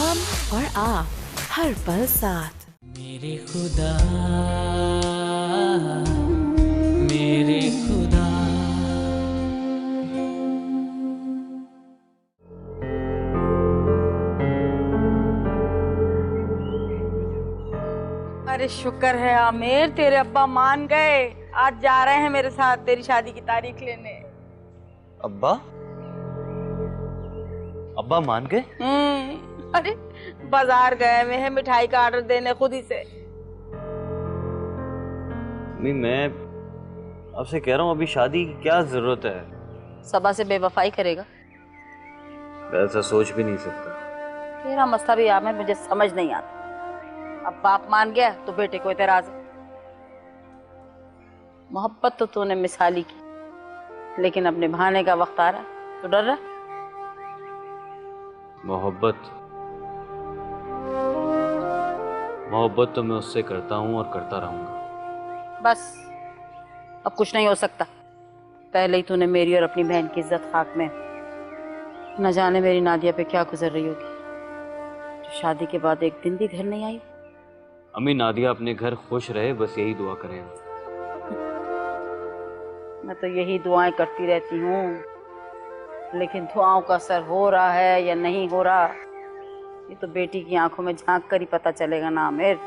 हम और आप हर पल साथ। मेरे खुदा, मेरे खुदा। अरे शुक्र है आमिर, तेरे अब्बा मान गए। आज जा रहे हैं मेरे साथ तेरी शादी की तारीख लेने। अब्बा? अब्बा मान गए? अरे बाजार गए हुए हैं मिठाई का ऑर्डर देने खुद ही से। मैं आपसे कह रहा हूँ अभी शादी की क्या जरूरत है? सबा से बेवफाई करेगा? ऐसा सोच भी नहीं सकता। तेरा मसला भी आमिर मुझे समझ नहीं आता। अब बाप मान गया तो बेटे को एतराज है। मोहब्बत तो तूने मिसाली की, लेकिन अब निभाने का वक्त आ रहा तो डर रहा। मोहब्बत तो मैं उससे करता हूँ और करता रहूंगा। बस अब कुछ नहीं हो सकता। पहले ही तूने मेरी और अपनी बहन की इज्जत खाक में। न जाने मेरी नादिया पे क्या गुजर रही होगी, जो शादी के बाद एक दिन भी घर नहीं आई। अम्मी, नादिया अपने घर खुश रहे, बस यही दुआ करें। मैं तो यही दुआएं करती रहती हूँ, लेकिन दुआओं का असर हो रहा है या नहीं हो रहा, ये तो बेटी की आंखों में झांक कर ही पता चलेगा ना आमिर।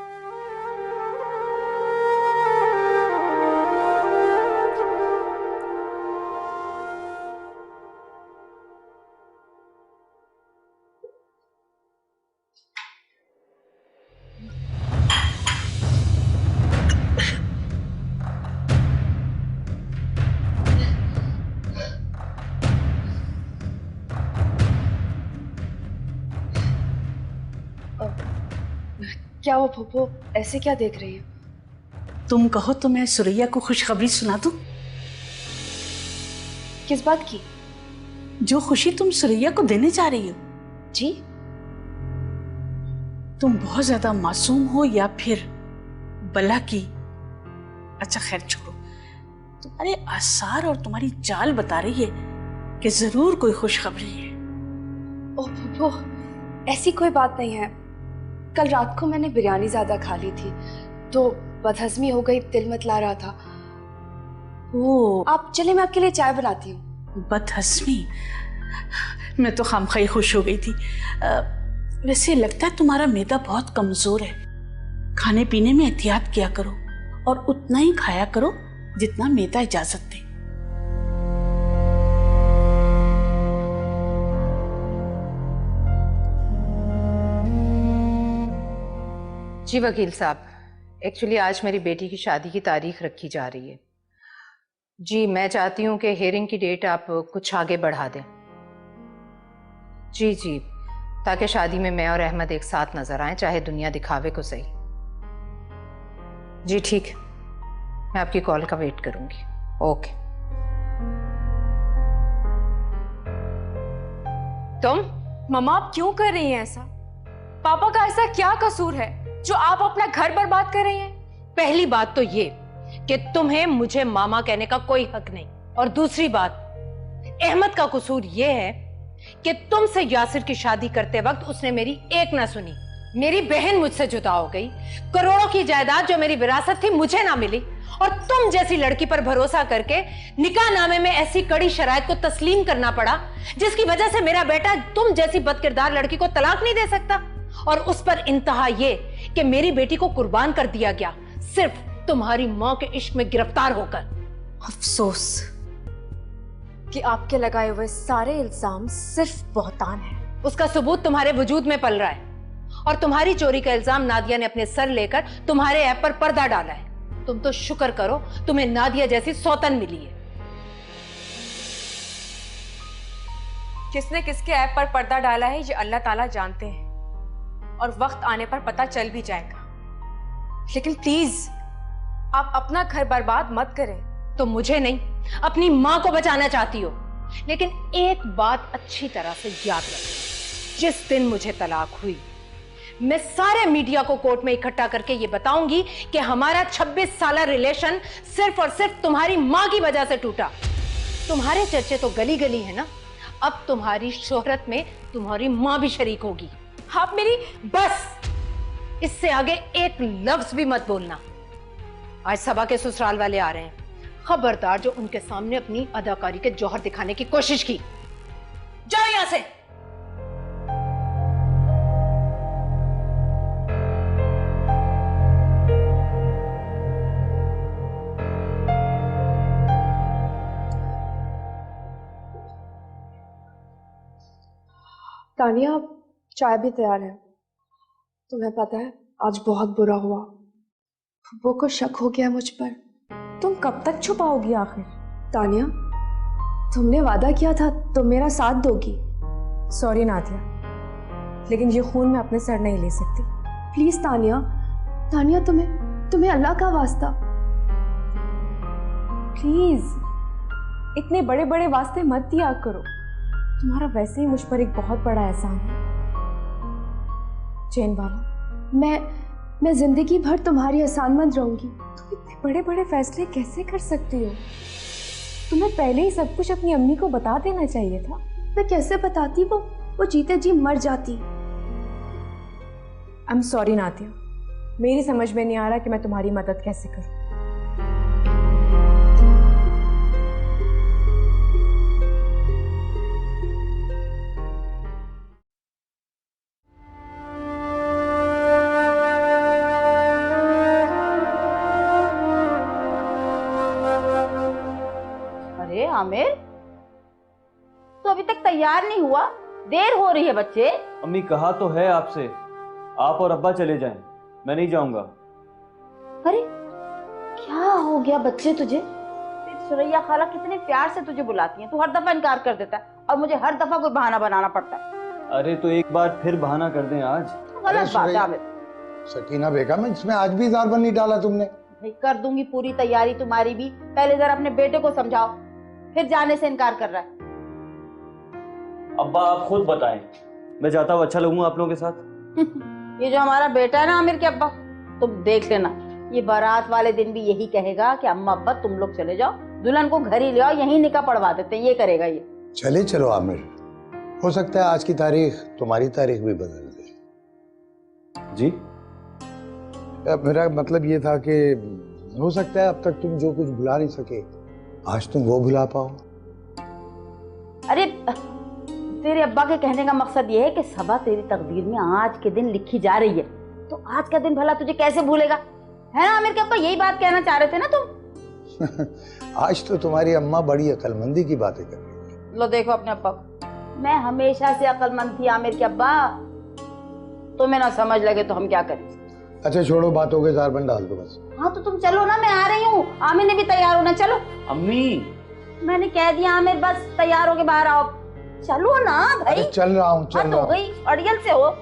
क्या वो फूफो ऐसे क्या देख रही हो? तुम कहो तो मैं सुरैया को खुशखबरी सुना दूं? किस बात की? जो खुशी तुम सुरैया को देने जा रही हो। जी? तुम बहुत ज्यादा मासूम हो या फिर बला की? अच्छा खैर छोड़ो, तुम्हारे आसार और तुम्हारी चाल बता रही है कि जरूर कोई खुशखबरी है। ओह फूफो, ऐसी कोई बात नहीं है। कल रात को मैंने बिरयानी ज्यादा खा ली थी तो बदहजमी हो गई, दिल मत ला रहा था। ओ, आप चले, मैं आपके लिए चाय बनाती हूँ। बदहजमी? मैं तो खामखाई खुश हो गई थी। वैसे लगता है तुम्हारा मैदा बहुत कमजोर है। खाने पीने में एहतियात किया करो और उतना ही खाया करो जितना मैदा इजाजत दे। जी वकील साहब, एक्चुअली आज मेरी बेटी की शादी की तारीख रखी जा रही है। जी मैं चाहती हूँ कि हियरिंग की डेट आप कुछ आगे बढ़ा दें। जी जी, ताकि शादी में मैं और अहमद एक साथ नजर आए, चाहे दुनिया दिखावे को सही। जी ठीक, मैं आपकी कॉल का वेट करूंगी। ओके। तुम? मम्मा आप क्यों कर रही हैं ऐसा? पापा का ऐसा क्या कसूर है जो आप अपना घर बर्बाद कर रही हैं? पहली बात तो ये कि तुम्हें मुझे मामा कहने का कोई हक नहीं, और दूसरी बात, अहमद का कसूर ये है कि तुमसे यासिर की शादी करते वक्त उसने मेरी एक ना सुनी। मेरी बहन मुझसे जुदा हो गई, करोड़ों की जायदाद जो मेरी विरासत थी मुझे ना मिली, और तुम जैसी लड़की पर भरोसा करके निकाहनामे में ऐसी कड़ी शराइत को तस्लीम करना पड़ा जिसकी वजह से मेरा बेटा तुम जैसी बदकिरदार लड़की को तलाक नहीं दे सकता। और उस पर इंतहा ये कि मेरी बेटी को कुर्बान कर दिया गया सिर्फ तुम्हारी मां के इश्क में गिरफ्तार होकर। अफसोस कि आपके लगाए हुए सारे इल्जाम सिर्फ बहतान है। उसका सबूत तुम्हारे वजूद में पल रहा है, और तुम्हारी चोरी का इल्जाम नादिया ने अपने सर लेकर तुम्हारे ऐप पर पर्दा डाला है। तुम तो शुक्र करो तुम्हें नादिया जैसी सौतन मिली है। किसने किसके ऐप पर पर्दा डाला है ये अल्लाह ताला जानते हैं, और वक्त आने पर पता चल भी जाएगा। लेकिन प्लीज आप अपना घर बर्बाद मत करें। तो मुझे नहीं, अपनी मां को बचाना चाहती हो। लेकिन एक बात अच्छी तरह से याद रखो, जिस दिन मुझे तलाक हुई मैं सारे मीडिया को कोर्ट में इकट्ठा करके ये बताऊंगी कि हमारा 26 साल रिलेशन सिर्फ और सिर्फ तुम्हारी मां की वजह से टूटा। तुम्हारे चर्चे तो गली गली है ना, अब तुम्हारी शोहरत में तुम्हारी मां भी शरीक होगी। आप मेरी बस, इससे आगे एक लफ्ज भी मत बोलना। आज सबा के ससुराल वाले आ रहे हैं, खबरदार जो उनके सामने अपनी अदाकारी के जौहर दिखाने की कोशिश की। जाओ यहां से। तानिया, चाय भी तैयार है। तुम्हें पता है आज बहुत बुरा हुआ। वो को शक हो गया मुझ पर। तुम कब तक छुपाओगी आखिर? तानिया, तुमने वादा किया था तुम मेरा साथ दोगी। सॉरी नादिया, लेकिन ये खून मैं अपने सर नहीं ले सकती। प्लीज तानिया, तानिया तुम्हें अल्लाह का वास्ता। प्लीज इतने बड़े बड़े वास्ते मत दिया करो। तुम्हारा वैसे ही मुझ पर एक बहुत बड़ा एहसान है। चैन वाला, मैं जिंदगी भर तुम्हारी एहसानमंद रहूंगी। तुम इतने बड़े बड़े फैसले कैसे कर सकती हो? तुम्हें पहले ही सब कुछ अपनी अम्मी को बता देना चाहिए था। मैं कैसे बताती? वो जीते जी मर जाती। आई एम सॉरी नादिया, मेरी समझ में नहीं आ रहा कि मैं तुम्हारी मदद कैसे करूं। अरे आमिर, तो अभी तक तैयार नहीं हुआ? देर हो रही है बच्चे। अम्मी कहा तो है आपसे, आप और अब्बा चले जाएं, मैं नहीं जाऊंगा। अरे क्या हो गया बच्चे तुझे? तेरी सुरैया खाला कितने प्यार से तुझे बुलाती हैं, तू हर दफा इनकार कर देता है और मुझे हर दफा कोई बहाना बनाना पड़ता है। अरे तो एक बार फिर बहाना कर दें आज। गलत बात है आमिर। सकीना बेगम, इसमें आज भी इज़हार नहीं डाला तुमने? भाई कर दूंगी पूरी तैयारी तुम्हारी भी, पहले जरा अपने बेटे को समझाओ, फिर जाने से इनकार कर रहा है। अब्बा आप खुद बताएं, मैं जाता हूँ, अच्छा लगूंगा आप लोगों के साथ। ये जो हमारा बेटा है ना आमिर के अब्बा, तुम देख लेना, ये बारात वाले दिन भी यही कहेगा कि अम्मा अब्बा तुम लोग चले जाओ, दुल्हन को घर ही ले आओ, यहीं निकाह पढ़वा देते हैं, ये करेगा ये। चले चलो आमिर, हो सकता है आज की तारीख तुम्हारी तारीख भी बदल दे। जी मेरा मतलब ये था कि हो सकता है अब तक तुम जो कुछ भुला नहीं सके, आज तुम वो भुला पाओ। अरे तेरे अब्बा के कहने का मकसद ये है कि सबा तेरी तकदीर में आज के दिन लिखी जा रही है, तो आज का दिन भला तुझे कैसे भूलेगा? है ना आमिर के अब्बा, यही बात कहना चाह रहे थे ना तुम? आज तो तुम्हारी अम्मा बड़ी अकलमंदी की बातें कर रही है। लो देखो अपने अब्बा को, मैं हमेशा से अकलमंद थी आमिर के अब्बा, तुम्हें ना समझ लगे तो हम क्या करें। अच्छा छोड़ो, बातों के जार बन डाल दो बस। हाँ तो तुम चलो ना, मैं आ रही हूँ, आमिर ने भी तैयार होना। चलो अम्मी, मैंने कह दिया आमिर, बस तैयार होके बाहर आओ। चलो ना भाई। अरे चल रहा हूँ, चल हद रहा हो हूँ। गई, अड़ियल से हो।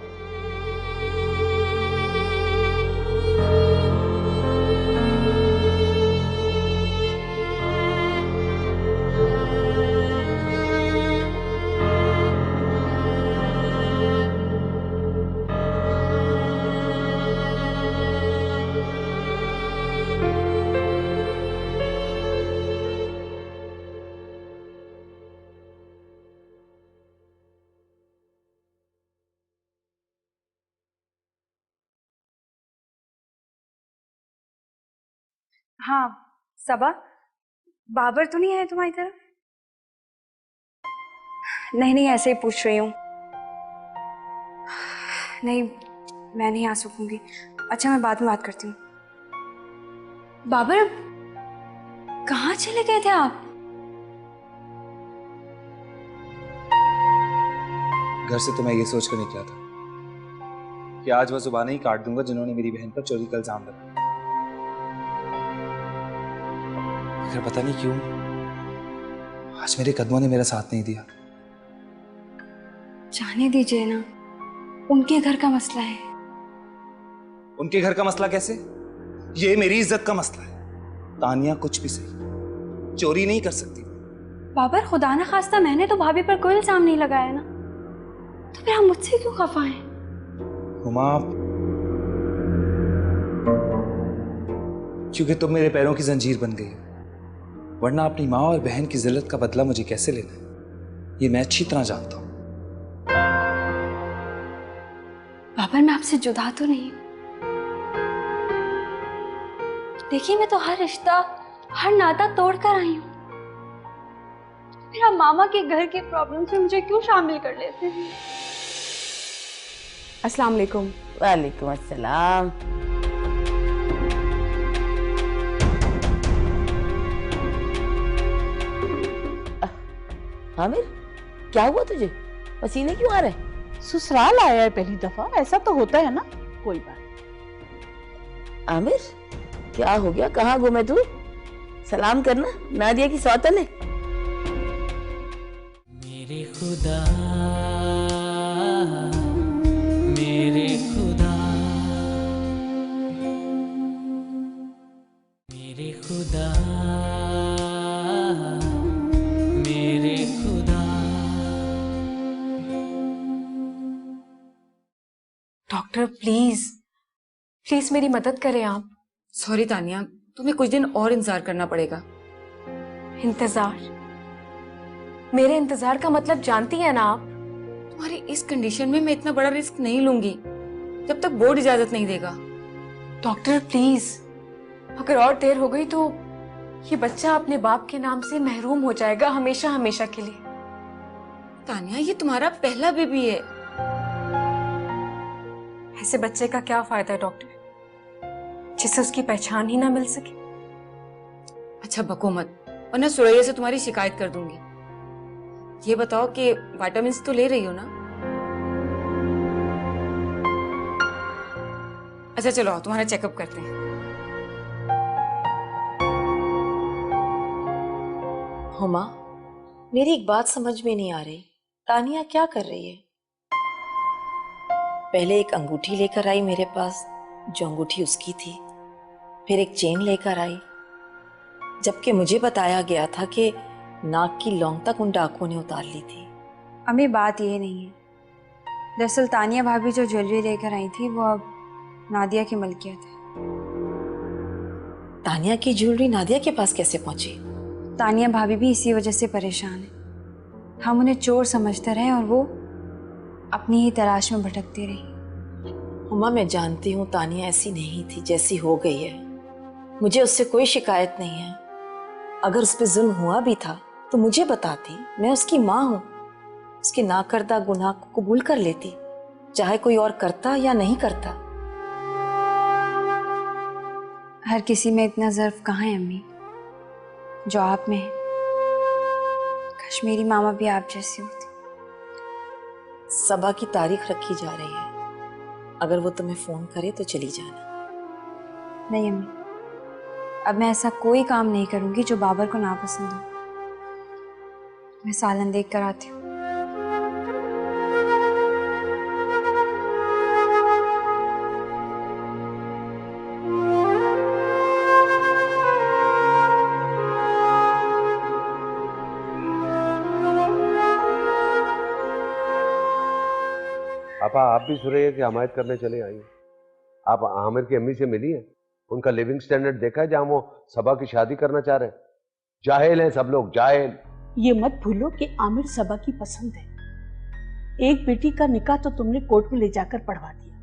हाँ सबा, बाबर तो नहीं है तुम्हारी तरफ? नहीं ऐसे ही पूछ रही हूँ। नहीं मैं नहीं आ सकूंगी। अच्छा मैं बाद में बात करती हूँ। बाबर कहाँ चले गए थे आप? घर से तो मैं ये सोच कर निकला था कि आज वह जुबानें ही काट दूंगा जिन्होंने मेरी बहन पर चोरी का इल्जाम लगाया, मगर पता नहीं क्यों आज मेरे कदमों ने मेरा साथ नहीं दिया। जाने दीजिए ना, उनके घर का मसला है। उनके घर का मसला कैसे? ये मेरी इज्जत का मसला है। तानिया कुछ भी सही, चोरी नहीं कर सकती। बाबर खुदा ना खास्ता मैंने तो भाभी पर कोई इल्जाम नहीं लगाया ना, तो फिर आप मुझसे क्यों खफा हैं? हुमा, क्योंकि तुम मेरे पैरों की जंजीर बन गई हो, वरना अपनी माँ और बहन की जिल्लत का बदला मुझे कैसे लेना है ये मैं अच्छी तरह जानता हूं। बाबर, मैं आपसे जुदा तो नहीं हूँ। देखिए, मैं तो हर रिश्ता, हर नाता तोड़ कर आई हूँ। मेरा मामा के घर के प्रॉब्लम में मुझे क्यों शामिल कर लेते हैं? अस्सलाम वालेकुम। वालेकुम अस्सलाम। आमिर, क्या हुआ तुझे? पसीने क्यों आ रहे? ससुराल आया है पहली दफा, ऐसा तो होता है ना। कोई बात। आमिर, क्या हो गया? कहाँ घूमे तू? सलाम करना, नादिया की सौतन है। मेरे खुदा, मेरे खुदा, मेरे खुदा, मेरे खुदा। डॉक्टर प्लीज प्लीज मेरी मदद करें आप। सॉरी तानिया, तुम्हें कुछ दिन और इंतजार करना पड़ेगा। इंतजार? मेरे इंतजार का मतलब जानती है ना आप? तुम्हारी इस कंडीशन में मैं इतना बड़ा रिस्क नहीं लूंगी जब तक बोर्ड इजाजत नहीं देगा। डॉक्टर प्लीज, अगर और देर हो गई तो ये बच्चा अपने बाप के नाम से महरूम हो जाएगा हमेशा हमेशा के लिए। तानिया, ये तुम्हारा पहला बेबी है। ऐसे बच्चे का क्या फायदा डॉक्टर, जिससे उसकी पहचान ही ना मिल सके। अच्छा बको मत, वरना सुरैया से तुम्हारी शिकायत कर दूंगी। ये बताओ कि विटामिन तो ले रही हो ना? अच्छा चलो आओ, तुम्हारा चेकअप करते हैं। हुमा, मेरी एक बात समझ में नहीं आ रही। तानिया क्या कर रही है? पहले एक अंगूठी लेकर आई मेरे पास, जो अंगूठी उसकी थी। फिर एक चेन लेकर आई, जबकि मुझे बताया गया था कि नाक की लौंग तक उन डाकुओं ने उतार ली थी। अम्मी, बात ये नहीं है। दरअसल तानिया भाभी जो ज्वेलरी लेकर आई थी वो अब नादिया की मलकियत है। तानिया की ज्वेलरी नादिया के पास कैसे पहुंची? तानिया भाभी भी इसी वजह से परेशान है। हम उन्हें चोर समझते रहे और वो अपनी ही तलाश में भटकती रही। हुमा, मैं जानती हूँ तानिया ऐसी नहीं थी जैसी हो गई है। मुझे उससे कोई शिकायत नहीं है। अगर उस पर जुल्म हुआ भी था तो मुझे बताती, मैं उसकी माँ हूँ। उसके नाकर्दा गुनाह को कबूल कर लेती, चाहे कोई और करता या नहीं करता। हर किसी में इतना ज़र्फ कहाँ है अम्मी जो आप में है। कश्मीरी मामा भी आप जैसी होती। सबा की तारीख रखी जा रही है, अगर वो तुम्हें फोन करे तो चली जाना। नहीं अम्मी, अब मैं ऐसा कोई काम नहीं करूंगी जो बाबर को नापसंद हो। मैं सालन देख कर आती हूँ। पापा, आप भी सुरैया की हमायत करने चले आई हैं। आप आमिर की अम्मी से मिली हैं? उनका लिविंग स्टैंडर्ड देखा है जहां वो सबा की शादी करना चाह रहे हैं? जाहिल हैं सब लोग, जाहिल। ये मत भूलो कि आमिर सबा की पसंद है। एक बेटी का निकाह तो तुमने कोर्ट में ले जाकर पढ़वा दिया,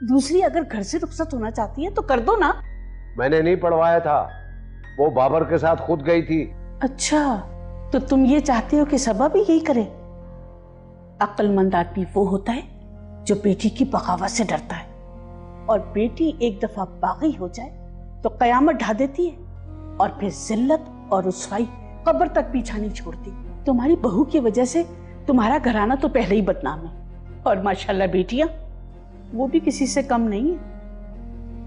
दूसरी अगर घर से रुखसत होना चाहती है तो कर दो ना। मैंने नहीं पढ़वाया था, वो बाबर के साथ खुद गई थी। अच्छा, तो तुम ये चाहते हो कि सबा भी यही करे? अक्लमंद आदमी वो होता है जो बेटी की बगावत से डरता है, और बेटी एक दफा बागी हो जाए तो कयामत ढा देती है और फिर जिल्लत और रुसवाई कब्र तक पीछा नहीं छोड़ती। तुम्हारी बहू की वजह से तुम्हारा घराना तो पहले ही बदनाम है, और माशाल्लाह बेटियां वो भी किसी से कम नहीं है।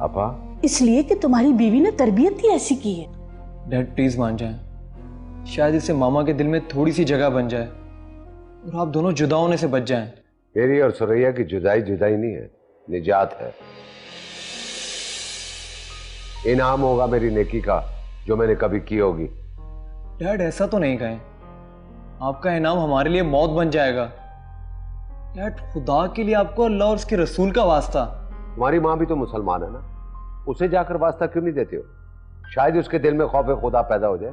अपा, इसलिए कि तुम्हारी बीवी ने तरबियत ही ऐसी की है। डैड प्लीज मान जाएं, शायद इससे मामा के दिल में थोड़ी सी जगह बन जाए और आप दोनों जुदा होने से बच जाएं। मेरी और सुरैया की जुदाई जुदाई नहीं है, निजात है। इनाम होगा मेरी नेकी का जो मैंने कभी की होगी। डैड ऐसा तो नहीं कहें, आपका इनाम हमारे लिए मौत बन जाएगा। डैड खुदा के लिए आपको अल्लाह और उसके रसूल का वास्ता। तुम्हारी माँ भी तो मुसलमान है ना, उसे जाकर वास्ता क्यों नहीं देते हो? शायद उसके दिल में खौफ खुदा पैदा हो जाए।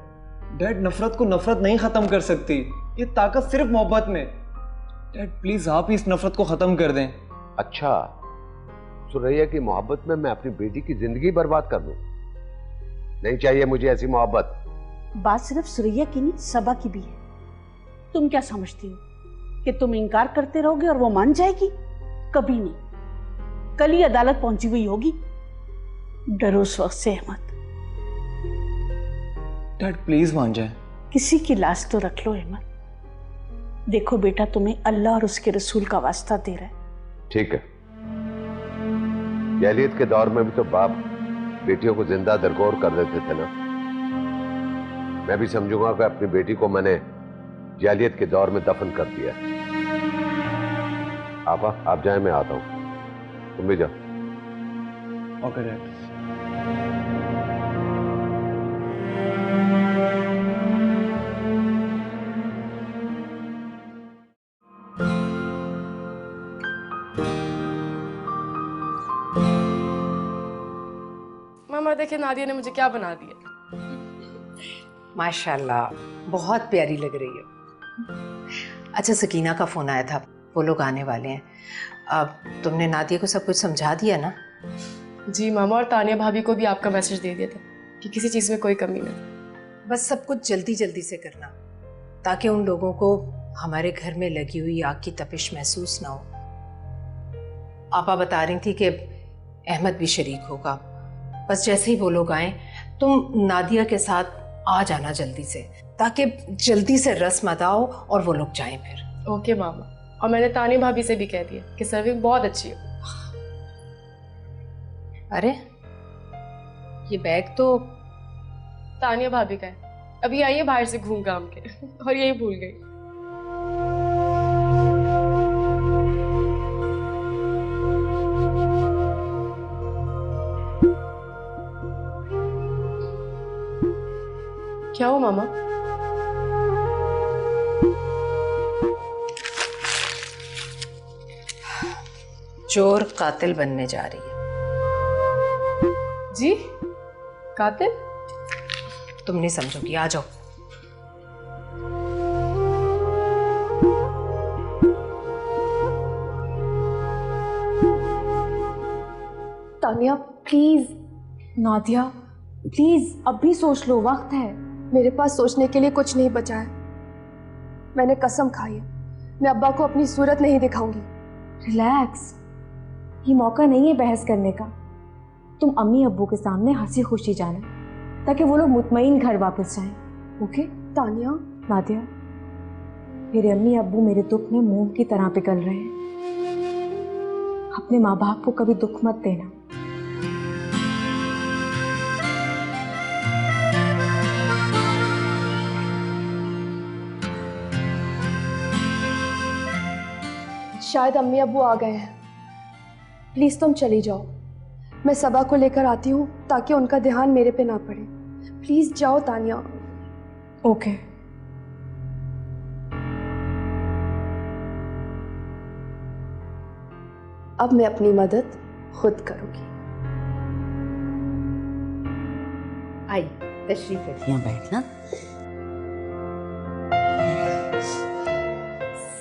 डैड नफरत को नफरत नहीं खत्म कर सकती, ये ताकत सिर्फ मोहब्बत में। डैड प्लीज आप ही इस नफरत को खत्म कर दें। अच्छा, सुरैया की मोहब्बत में मैं अपनी बेटी की जिंदगी बर्बाद कर दूं? नहीं चाहिए मुझे ऐसी मोहब्बत। बात सिर्फ सुरैया की नहीं, सबा की भी है। तुम क्या समझती हो कि तुम इनकार करते रहोगे और वो मान जाएगी? कभी नहीं। कल ही अदालत पहुंची हुई होगी। डरो उस वक्त से अहमद। डैड प्लीज मान जाए। किसी की लाश तो रख लो अहमद। देखो बेटा, तुम्हें अल्लाह और उसके रसूल का वास्ता दे रहा है। ठीक है, जैलियत के दौर में भी तो बाप बेटियों को जिंदा दरगोर कर देते थे ना। मैं भी समझूंगा कि अपनी बेटी को मैंने जैलियत के दौर में दफन कर दिया। आपा, आप जाए, मैं आता हूं, तुम भी जाओ। Okay dad. मामा देखिए नादिया ने मुझे क्या बना दिया। माशाल्लाह, बहुत प्यारी लग रही हो। अच्छा, सकीना का फोन आया था, वो लोग आने वाले हैं। अब तुमने नादिया को सब कुछ समझा दिया ना? जी मामा, और तानिया भाभी को भी आपका मैसेज दे दिया था कि किसी चीज़ में कोई कमी ना। बस सब कुछ जल्दी जल्दी से करना, ताकि उन लोगों को हमारे घर में लगी हुई आग की तपिश महसूस ना हो। आपा बता रही थी कि अहमद भी शरीक होगा। बस जैसे ही वो लोग आए, तुम नादिया के साथ आ जाना जल्दी से, ताकि जल्दी से रस्म अदा हो और वो लोग जाएं फिर। ओके मामा, और मैंने तानिया भाभी से भी कह दिया कि सर्विंग बहुत अच्छी हो। अरे ये बैग तो तानिया भाभी का है, अभी आई है बाहर से घूम घाम के और यही भूल गई। क्या हो मामा? चोर कातिल बनने जा रही है। जी? कातिल? तुम नहीं समझोगी, आ जाओ। तानिया प्लीज। नादिया प्लीज, अभी सोच लो, वक्त है। मेरे पास सोचने के लिए कुछ नहीं बचा है। मैंने कसम खाई है, मैं अब्बा को अपनी सूरत नहीं दिखाऊंगी। रिलैक्स, ये मौका नहीं है बहस करने का। तुम अम्मी अब्बू के सामने हंसी खुशी जाना, ताकि वो लोग मुतमईन घर वापस जाएं। ओके? तानिया। नादिया, मेरे अम्मी अब्बू मेरे दुख में मोम की तरह पिघल रहे हैं। अपने माँ बाप को कभी दुख मत देना। शायद अम्मी अब्बू आ गए हैं। प्लीज तुम चली जाओ, मैं सबा को लेकर आती हूँ, ताकि उनका ध्यान मेरे पे ना पड़े। प्लीज जाओ तानिया। ओके। अब मैं अपनी मदद खुद करूंगी। आई, तशरीफ रखिए। यहाँ बैठना।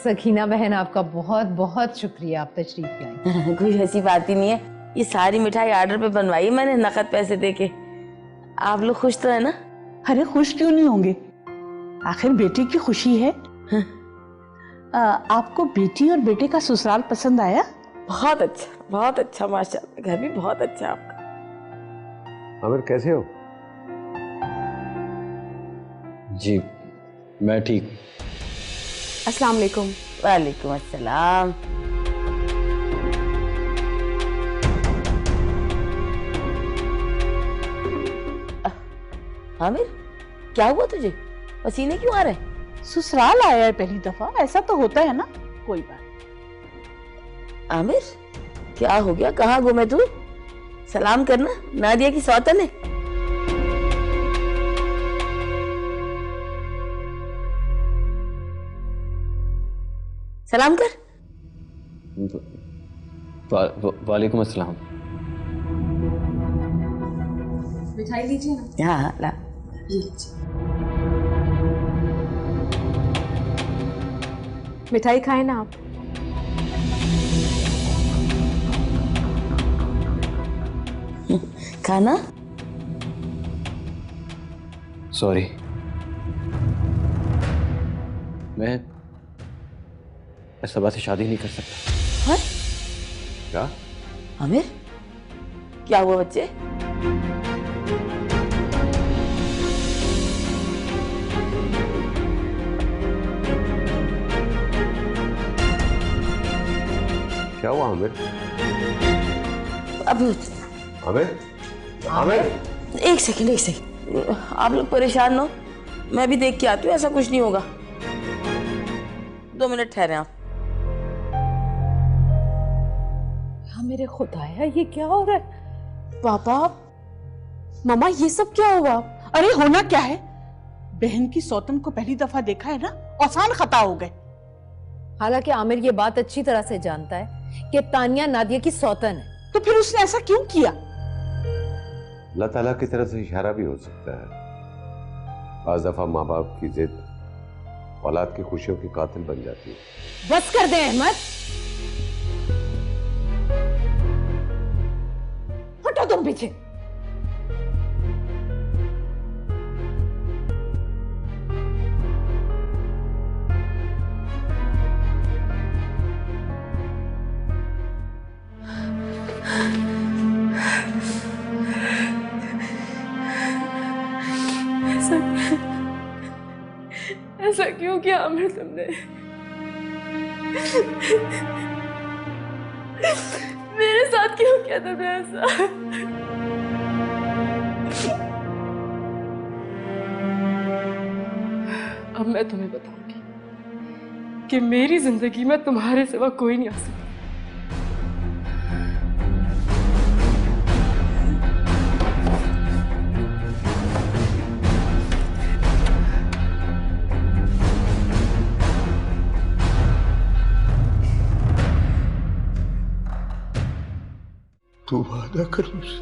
सकीना बहन, आपका बहुत बहुत शुक्रिया, आप तशरीफ लाई। कोई ऐसी बात ही नहीं है, ये सारी मिठाई ऑर्डर पे बनवाई मैंने नकद पैसे देके। आप लोग खुश तो है ना? अरे खुश क्यों नहीं होंगे, आखिर बेटी की खुशी है। आपको बेटी और बेटे का ससुराल पसंद आया? बहुत अच्छा माशाल्लाह, घर भी बहुत अच्छा आपका। आमिर कैसे हो? जी मैं ठीक। अस्सलाम वालेकुम। वालेकुम अस्सलाम। आमिर, क्या हुआ तुझे? पसीने क्यों आ रहे? ससुराल आया है पहली दफा, ऐसा तो होता है ना। कोई बात। आमिर, क्या हो गया? कहाँ घूमे तू? सलाम करना, नादिया की सौतन है। सलाम कर। वालेकुम अस्सलाम। मिठाई लीजिए ना। हाँ ला। मिठाई खाए ना आप। खाना? सॉरी, मैं सबा से शादी नहीं कर सकता। हाँ? क्या? आमिर, क्या हुआ बच्चे? क्या हुआ आमिर? अब आमिर, आमिर, एक सेकंड, आप लोग परेशान ना हो, मैं भी देख के आती हूँ, ऐसा कुछ नहीं होगा। 2 मिनट ठहरे आप। मेरे खुदाया, ये क्या हो रहा है? पापा, मामा, ये सब क्या हुआ? अरे होना क्या है, बहन की सौतन को पहली दफा देखा है ना, आसान खता हो गए। हालांकि आमिर ये बात अच्छी तरह से जानता है कि तानिया नादिया की सौतन है, तो फिर उसने ऐसा क्यों किया? अल्लाह ताला की तरफ से इशारा भी हो सकता है। बाज़ दफा माँ बाप की जिद औलाद की खुशियों की कातिल बन जाती है। बस कर दे अहमद, हटो तुम पीछे। ऐसा क्यों किया आमिर तुमने? मेरे साथ क्यों किया तुमने ऐसा? अब मैं तुम्हें बताऊंगी कि मेरी जिंदगी में तुम्हारे सिवा कोई नहीं आ सकता। तू वादा कर मुझसे,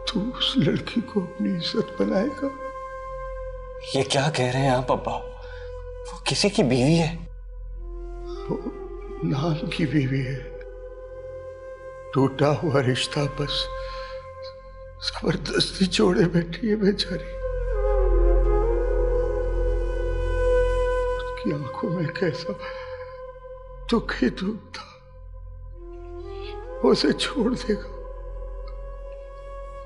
तू उस लड़की को अपनी इज्जत बनाएगा। ये क्या कह रहे हैं आप अब्बा? वो किसी की बीवी है। वो नाम की बीवी है। टूटा हुआ रिश्ता बस जबरदस्ती जोड़े बैठी है बेचारी। उसकी आंखों में कैसा दुख ही दुख था। वो उसे छोड़ देगा,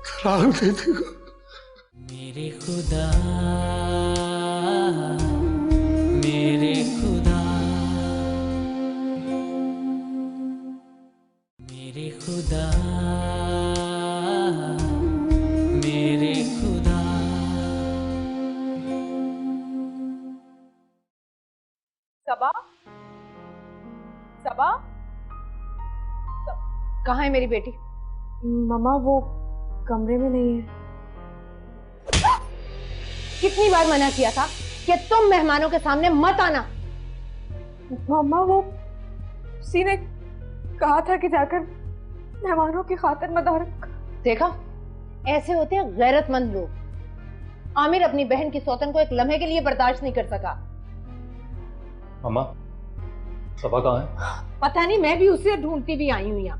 तलाक दे देगा। मेरे खुदा, मेरे खुदा, मेरे खुदा, मेरे खुदा। सबा, सबा, कहाँ है मेरी बेटी? मामा वो कमरे में नहीं है। कितनी बार मना किया था कि तुम मेहमानों के सामने मत आना। मामा वो उसी ने कहा था कि जाकर मेहमानों की खातिर मदारक। देखा, ऐसे होते हैं गैरतमंद लोग। आमिर अपनी बहन की सौतन को एक लम्हे के लिए बर्दाश्त नहीं कर सका। मामा, सबा कहाँ है? पता नहीं, मैं भी उसे ढूंढती भी आई हूँ यहाँ।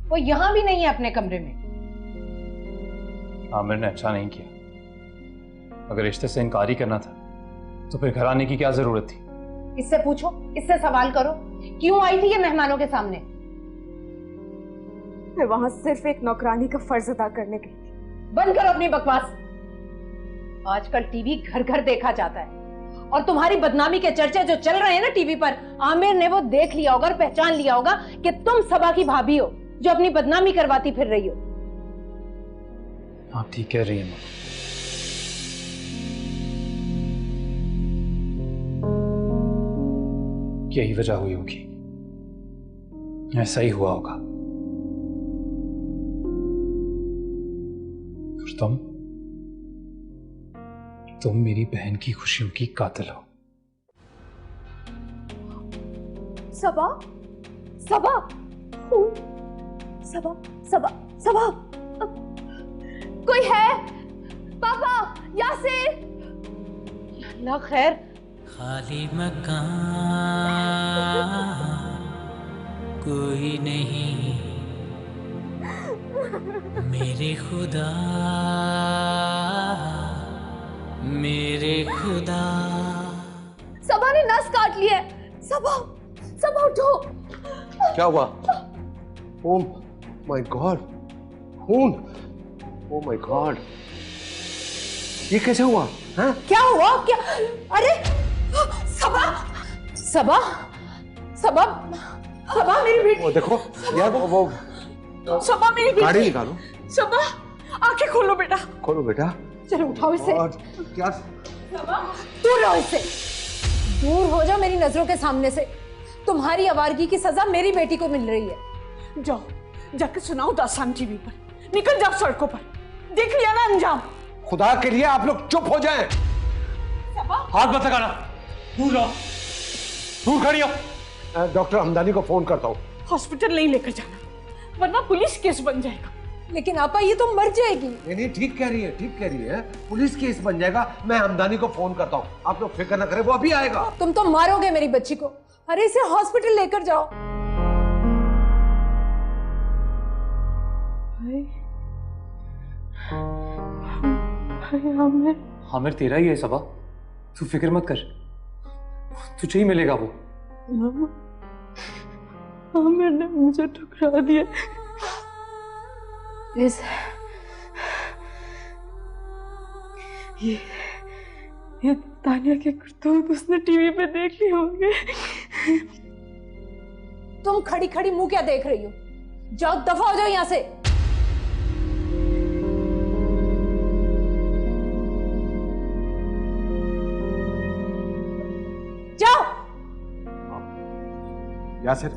वो यहाँ भी नहीं है अपने कमरे में। आमिर ने अच्छा नहीं किया। अगर रिश्ते से इनकार ही करना था तो फिर घर आने की क्या जरूरत थी? इससे पूछो, इससे सवाल करो, क्यों आई थी ये मेहमानों के सामने? मैं वहां सिर्फ एक नौकरानी का फर्ज अदा करने गई थी। बंद करो अपनी बकवास। आजकल टीवी घर घर देखा जाता है और तुम्हारी बदनामी के चर्चे जो चल रहे हैं ना टीवी पर, आमिर ने वो देख लिया होगा और पहचान लिया होगा कि तुम सबा की भाभी हो जो अपनी बदनामी करवाती फिर रही हो। आप ठीक कह रही हैं माँ। यही वजह हुई होगी, ऐसा ही हुआ होगा। और तुम मेरी बहन की खुशियों की कातिल हो। सबा, सबा, सबा, सबा, सबा, कोई है? पापा, यासिर। अल्लाह खैर। खाली मकान, कोई नहीं। मेरे खुदा, मेरे खुदा। सबा ने नस काट ली है। सबा, सबा उठो। क्या हुआ? ओह माय गॉड, खून! ओह माय गॉड, ये कैसे हुआ? हाँ? क्या हुआ? क्या? अरे सबा, सबा, सबा, सबा मेरी बेटी। वो देखो यार, वो सबा मेरी बेटी। गाड़ी निकालो। सबा, आंखें खोलो बेटा। खोलो बेटा। चलो उठाओ इसे। क्या? सबा, दूर रहो इससे, दूर हो जाओ मेरी नजरों के सामने से। तुम्हारी आवारगी की सजा मेरी बेटी को मिल रही है। जाओ जाकर सुनाओ दास्तान टीवी पर, निकल जाओ सड़कों पर। देख लिया ना अंजाम। खुदा के लिए आप लोग चुप हो जाएं। हाथ मत लगाना, दूर रहो, दूर खड़ी हो। डॉक्टर हमदानी को फोन करता हूँ। हॉस्पिटल नहीं लेकर जाना, वरना पुलिस केस बन जाएगा। लेकिन आपा ये तो मर जाएगी। नहीं, ठीक कह रही है, ठीक कह रही है। पुलिस केस बन जाएगा। मैं हमदानी को फोन करता हूँ, आप लोग फिक्र ना करें, वो अभी आएगा। तुम तो मारोगे मेरी बच्ची को। अरे इसे हॉस्पिटल लेकर जाओ। आमिर तेरा ही है सबा, तू फिक्र मत कर, तुझे ही मिलेगा वो। आमिर ने मुझे ठुकरा दिया। ये तानिया के करतूत उसने टीवी पे देख लिए होंगे। तुम खड़ी खड़ी मुंह क्या देख रही हो? जाओ, दफा हो जाओ यहाँ से। जाओ। यासिर,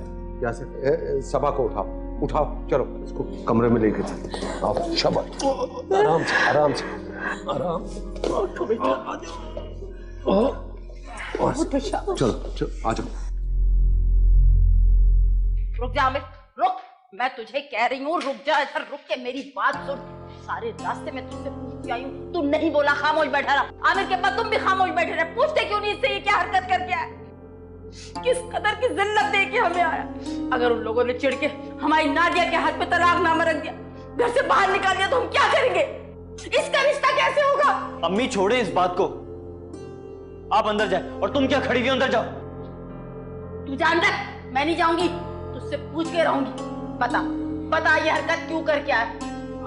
यासिर, सबा को उठाओ, उठाओ, चलो इसको कमरे में लेके चलो। आओ शाबाश, आराम से, आराम से, आराम। चलो चलो, आ जाओ। रुक जा आमिर, रुक। मैं तुझे कह रही हूँ रुक जा, इधर रुक के मेरी बात सुन। सारे रास्ते में तुझसे पूछती आई हूँ, तू नहीं बोला, खामोश बैठा रहा। आमिर के बाद तुम भी खामोश बैठे रहे। पूछते क्यों नहीं इससे ये क्या हरकत करके आया? किस कदर की जिल्लत दे के हमें आया। अगर उन लोगों ने चिढ़ के हमारी नादिया के हाथ पे तलाकनामा रख दिया, घर से बाहर निकाल दिया, तो हम क्या करेंगे? इसका रिश्ता कैसे होगा? अम्मी छोड़े इस बात को, आप अंदर जाए। और तुम क्या खड़ी हुई, अंदर जाओ। तू जान दे, मैं नहीं जाऊंगी, तुझसे पूछ के रहूंगी। बता बता ये हरकत क्यों करके आया?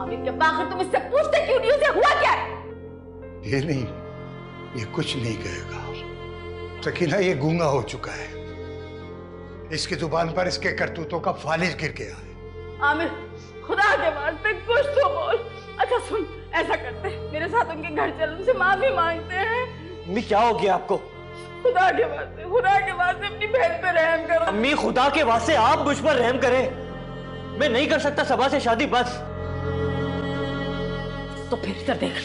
आमिर के आखिर तुम इससे पूछते क्यों नहीं? उसे हुआ क्या है? ये नहीं, ये कुछ नहीं कहेगा। सकीना ये गूंगा हो चुका है, इसकी जुबान पर इसके करतूतों का फालिज गिर गया है। आमिर खुदा के वास्ते कुछ तो बोल। अच्छा सुन, ऐसा करते हैं, मेरे साथ उनके घर चल, उनसे माफी मांगते हैं। अम्मी क्या हो गया आपको? खुदा के वास्ते अपनी बहन पे रहम करो। अम्मी खुदा के वास्ते आप मुझ पर रहम करें। मैं नहीं कर सकता सबा से शादी, बस। तो फिर इधर देख,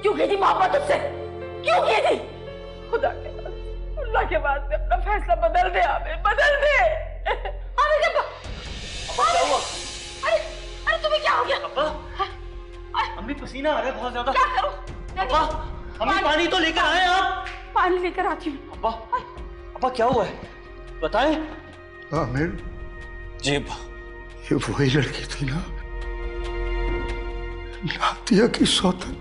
क्यों की थी मोहब्बत उससे? क्यों की थी? खुदा के वास्ते, अल्लाह के वास्ते अपना फैसला बदल दे आमिर, बदल दे। आमिर क्या हुआ? अरे अरे तुम्हें क्या हो गया? अब्बा, अम्मी पसीना आ रहा है बहुत ज्यादा। क्या करूं? अब्बा, अम्मी पानी तो लेकर आए आप। पानी लेकर आती हूँ। अब्बा, अब्बा क्या हुआ है, बताएं। आमिर, जी अब्बा। ये वही लड़की थी ना, नादिया की सौतन?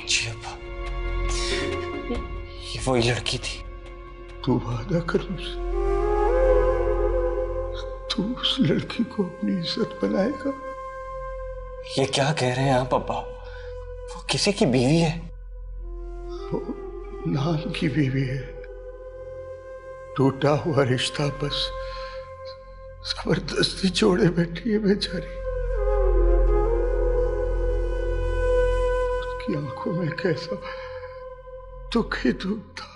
जी अब्बा, ये वही लड़की थी। तू वादा कर मुझसे, तू उस लड़की को अपनी इज्जत बनाएगा? ये क्या कह रहे हैं आप अब्बा? वो किसी की बीवी है। वो नाम की बीवी है। टूटा हुआ रिश्ता बस जबरदस्ती जोड़े बैठी है बेचारी। उसकी आंखों में कैसा दुख ही दुख था।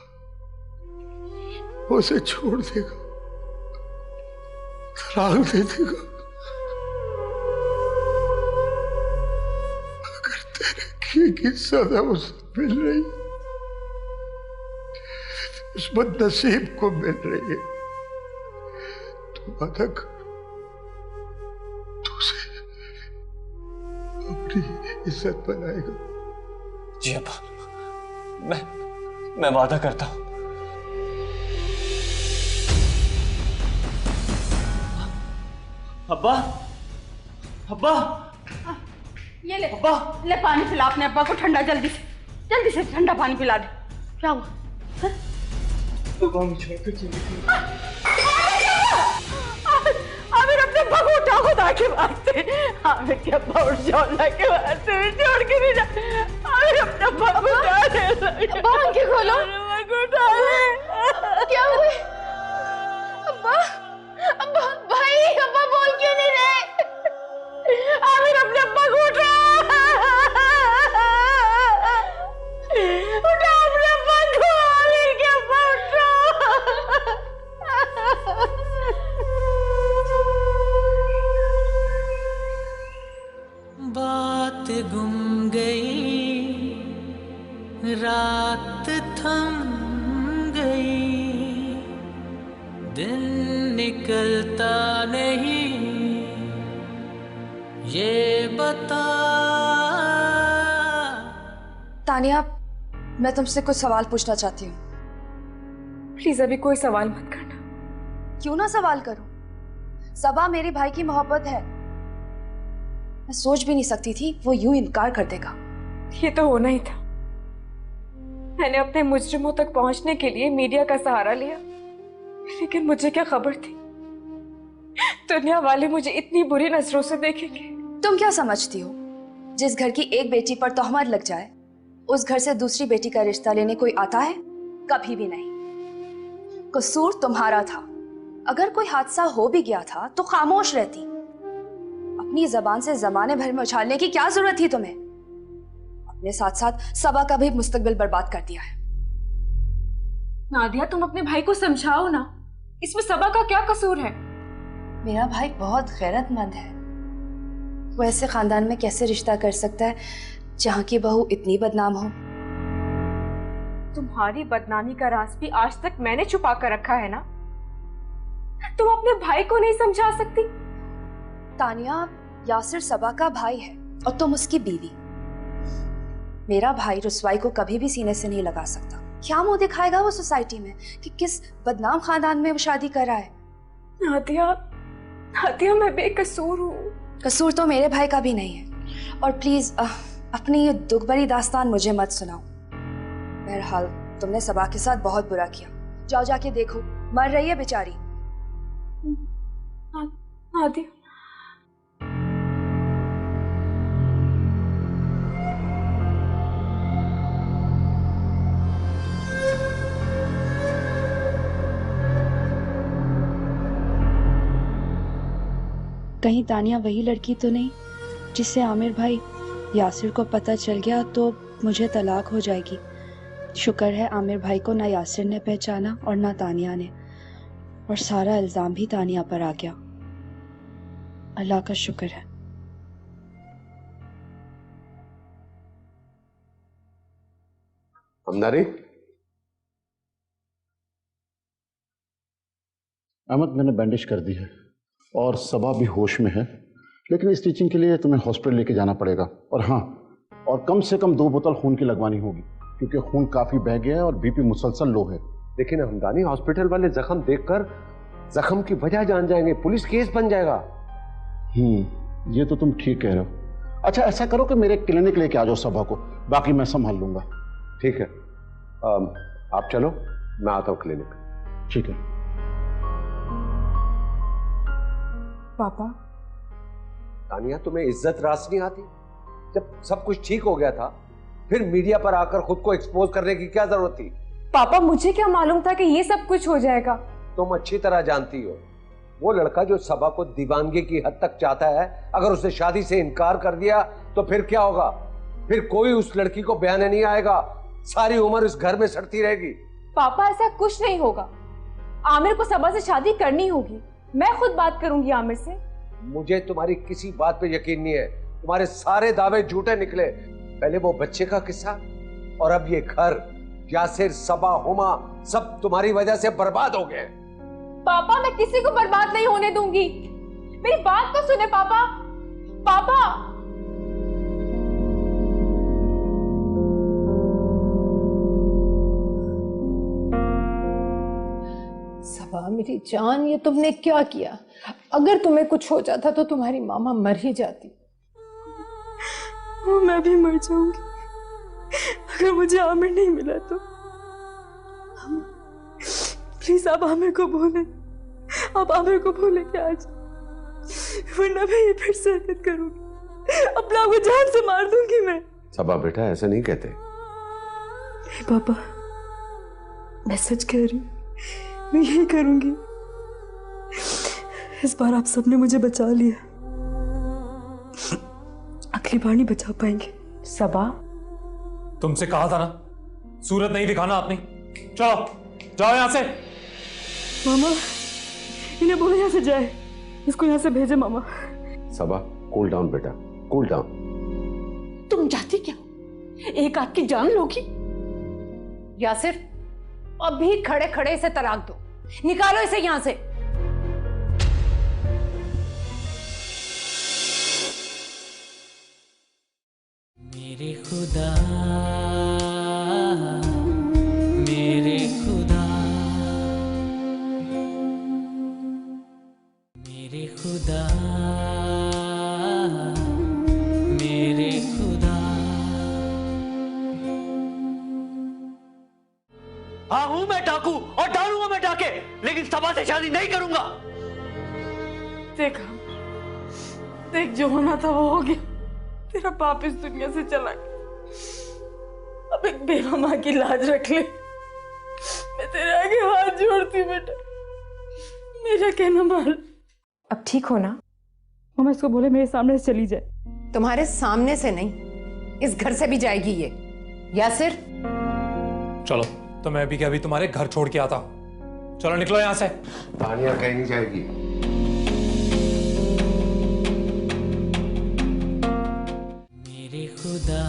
वो उसे छोड़ देगा, तलाक दे देगा। अगर तेरे किए की सजा उसे मिल रही, उस बदनसीब को मिल रही है, तो वादा कर, तू उसे अपनी इज्जत बनाएगा। जी अब्बा, मैं वादा करता हूं। अब्बा, अब्बा, ये ले ले पानी पिला अपने अब्बा को ठंडा, जल्दी से ठंडा पानी पिला दे। क्या हुआ? आमिर अपने अब्बा को उठा, खुदा के वास्ते। आमिर के अब्बा उठ जाओ, अल्लाह के वास्ते, छोड़ के नहीं जा। आमिर अपने अब्बा को उठा ले। अब्बा आंखें खोलो। उठा ले। क्या हुआ? अब्बा, अब्बा भाई, अब्बा बोल क्यों नहीं रहे? आमिर अपने अब्बा को उठा, उठा अपने अब्बा को। आमिर के अब्बा उठा। बात गुम गई, रात थम गई, दिन निकलता नहीं, ये बता। तानिया, मैं तुमसे कुछ सवाल पूछना चाहती हूँ। प्लीज अभी कोई सवाल मत करना। क्यों ना सवाल करूं? सबा मेरे भाई की मोहब्बत है। मैं सोच भी नहीं सकती थी वो यूं इनकार कर देगा। ये तो होना ही था। मैंने अपने मुजरिमों तक पहुंचने के लिए मीडिया का सहारा लिया, लेकिन मुझे क्या खबर थी दुनिया वाले मुझे इतनी बुरी नजरों से देखेंगे। तुम क्या समझती हो, जिस घर की एक बेटी पर तोहमत लग जाए उस घर से दूसरी बेटी का रिश्ता लेने कोई आता है? कभी भी नहीं। कसूर तुम्हारा था। अगर कोई हादसा हो भी गया था तो खामोश रहती। अपनी जबान से जमाने भर में उछालने की क्या जरूरत थी तुम्हें? अपने साथ साथ सबा का भी मुस्तकबिल बर्बाद कर दिया है। नादिया, तुम अपने भाई को समझाओ ना, इसमें सबा का क्या कसूर है? मेरा भाई बहुत गैरतमंद है। वो ऐसे खानदान में कैसे रिश्ता कर सकता है जहां की बहू इतनी बदनाम हो? तुम्हारी बदनामी का राज भी आज तक मैंने छुपा कर रखा है ना। तुम अपने भाई को नहीं समझा सकती? तानिया, यासिर सबा का भाई है और तुम उसकी बीवी। मेरा भाई रुसवाई को कभी भी सीने से नहीं लगा सकता। क्या मुंह दिखाएगा वो सोसाइटी में कि किस बदनाम खानदान में वो शादी कर रहा है? नादिया, नादिया, मैं बेकसूर हूँ। कसूर तो मेरे भाई का भी नहीं है। और प्लीज अपनी ये दुख भरी दास्तान मुझे मत सुनाओ। बहरहाल तुमने सबा के साथ बहुत बुरा किया। जाओ जाके देखो, मर रही है बेचारी। नादिया, कहीं तानिया वही लड़की तो नहीं जिससे आमिर भाई यासिर को पता चल गया तो मुझे तलाक हो जाएगी। शुक्र है आमिर भाई को ना यासिर ने पहचाना और ना तानिया ने, और सारा इल्जाम भी तानिया पर आ गया। अल्लाह का शुक्र है। हमदारी, अहमद, मैंने बैंडेज कर दी है और सबा भी होश में है, लेकिन स्टिचिंग के लिए तुम्हें हॉस्पिटल लेके जाना पड़ेगा। और हाँ, और कम से कम 2 बोतल खून की लगवानी होगी क्योंकि खून काफी बह गया है और बीपी मुसलसल लो है। लेकिन हमदानी, हॉस्पिटल वाले जख्म देखकर जख्म की वजह जान जाएंगे, पुलिस केस बन जाएगा। ये तो तुम ठीक कह रहे हो। अच्छा, ऐसा करो कि मेरे क्लिनिक लेके आ जाओ सबा को, बाकी मैं संभाल लूंगा। ठीक है, आप चलो, मैं आता हूँ क्लिनिक। ठीक है। पापा, तानिया, तुम्हें इज्जत रास नहीं आती? जब सब कुछ ठीक हो गया था फिर मीडिया पर आकर खुद को एक्सपोज करने की क्या जरूरत थी? पापा, मुझे क्या मालूम था कि ये सब कुछ हो जाएगा। तुम अच्छी तरह जानती हो, वो लड़का जो सबा को दीवानगी की हद तक चाहता है, अगर उसने शादी से इनकार कर दिया तो फिर क्या होगा? फिर कोई उस लड़की को बयाने नहीं आएगा, सारी उम्र इस घर में सड़ती रहेगी। पापा, ऐसा कुछ नहीं होगा। आमिर को सबा से शादी करनी होगी। मैं खुद बात करूंगी आमिर से। मुझे तुम्हारी किसी बात पे यकीन नहीं है। तुम्हारे सारे दावे झूठे निकले। पहले वो बच्चे का किस्सा और अब ये घर, यासिर, सबा, हुमा, सब तुम्हारी वजह से बर्बाद हो गए। पापा, मैं किसी को बर्बाद नहीं होने दूंगी। मेरी बात तो सुने पापा। पापा, सबा मेरी जान, ये तुमने क्या किया? अगर तुम्हें कुछ हो जाता तो तुम्हारी मामा मर ही जाती। वो मैं भी मर जाऊंगी अगर मुझे आमिर नहीं मिला तो। प्लीज आप आमिर को बोले, आप आमिर को बोले कि आज, वरना मैं ये फिर से हरकत करूंगी, अपना आपको जान से मार दूंगी मैं। सबा बेटा ऐसा नहीं कहते। पापा मैं सच कह रही हूँ, मैं यही करूंगी। इस बार आप सबने मुझे बचा लिया, अगली बार नहीं बचा पाएंगे। सबा तुमसे कहा था ना, सूरत नहीं दिखाना आपने। चलो जाओ यहाँ से। मामा इन्हें बोलो यहाँ से जाए, इसको यहाँ से भेजे मामा। सबा कूल डाउन बेटा, कूल डाउन। तुम चाहती क्या, एक आध की जान लोगी? यासिर अभी खड़े खड़े इसे तलाक दो, निकालो इसे यहां से। मेरे खुदा, मेरे खुदा, मेरे खुदा, मेरे खुदा। हाँ हूं मैं डाकू और डालूंगा मैं डाके, लेकिन सबा से शादी नहीं करूंगा। देखा, देख जो होना था वो हो गया। तेरा बाप इस दुनिया से चला गया, अब एक बेवा माँ की लाज रख ले। मैं तेरे आगे हाथ जोड़ती हूँ बेटा, मेरा कहना मान। अब ठीक हो ना? मम्मा इसको बोले मेरे सामने से चली जाए। तुम्हारे सामने से नहीं, इस घर से भी जाएगी ये। यासिर चलो तो मैं भी क्या अभी तुम्हारे घर छोड़ के आता हूं। चलो निकलो यहां से। तानिया कहीं नहीं जाएगी। मेरे खुदा,